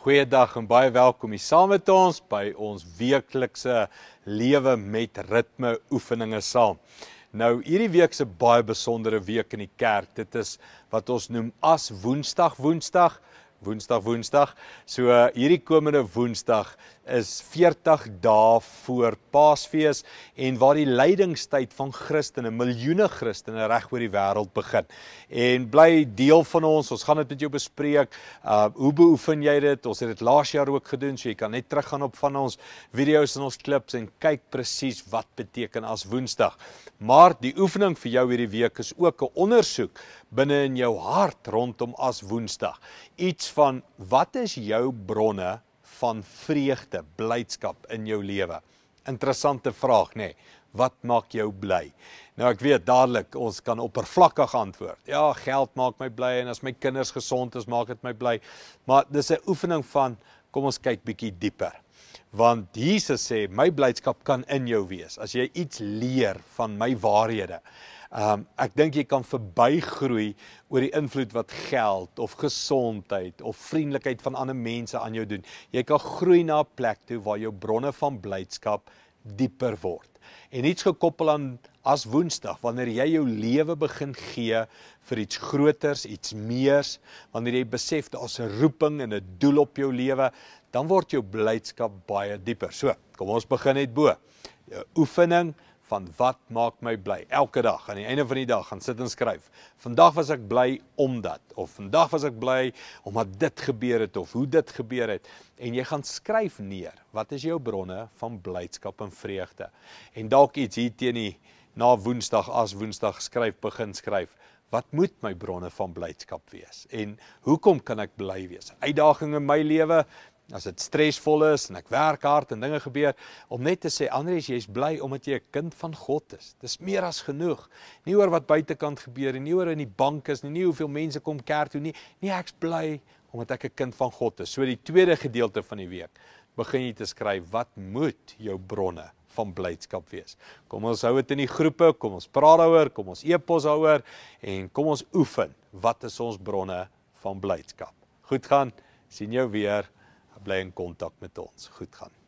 Goeiedag en baie welkom hier saam met ons by ons weeklikse lewe met ritme oefeninge saam. Nou hierdie week se baie besondere week in die kerk. Dit is wat ons noem as Woensdag. So hierdie komende Woensdag is 40 dae voor Paasfees en waar die lydingstyd van Christene, miljoene Christene reg oor die wêreld begin. En bly deel van ons gaan dit met jou bespreek. Hoe beoefen jy dit? Ons het dit laas jaar ook gedoen, so jy kan net teruggaan op van ons video's en ons klips en kyk presies wat beteken as Woensdag. Maar die oefening vir jou hierdie week is ook 'n ondersoek binne in jou hart rondom as Woensdag. Iets van wat is jou bronne van vreugde, blydskap in jou lewe? Interessante vraag, nê? Wat maak jou bly? Nou ek weet dadelik, ons kan oppervlakkig antwoord. Ja, geld maak my bly en as my kinders gesond is, maak dit my bly. Maar dis 'n oefening van, kom ons kyk bietjie dieper. Want Jesus sê, my blydskap kan in jou wees, as jy iets leer van my waarhede. Ek dink jy kan verbygroei oor die invloed wat geld of gesondheid of vriendelikheid van ander mense aan jou doen. Jy kan groei na 'n plek toe waar jou bronne van blydskap dieper word. En iets gekoppel aan as Woensdag, wanneer jy jou lewe begin gee vir iets groters, iets meers, wanneer jy besef daar's 'n roeping en 'n doel op jou lewe, dan word jou blydskap baie dieper. So, kom ons begin net bo. 'n Oefening van wat maak my bly. Elke dag, aan die einde van die dag, gaan sit en skryf. Vandag was ek bly omdat, of vandag was ek bly omdat dit gebeur het, of hoe dit gebeur het. En jy gaan skryf neer, wat is jou bronne van blydskap en vreugde. En dalk iets hier teen die, na Woensdag, as Woensdag begin skryf. Wat moet my bronne van blydskap wees? En hoekom kan ek bly wees? Uitdaging in my lewe, as dit stresvol is en ek werk hard en dinge gebeur, om net te sê, Andries, jy is bly omdat jy 'n kind van God is. Dis meer as genoeg. Nie oor wat buitekant gebeur, nie oor in die bank is, nie hoeveel mense kom kerk toe nie. Nee, ek's bly omdat ek 'n kind van God is. So die tweede gedeelte van die week, begin jy te skryf, wat moet jou bronne van blydskap wees? Kom ons hou dit in die groepe, kom ons praat daaroor, kom ons e-pos daaroor, en kom ons oefen, wat is ons bronne van blydskap? Goed gaan, sien jou weer, bly in kontak met ons. Goed gaan.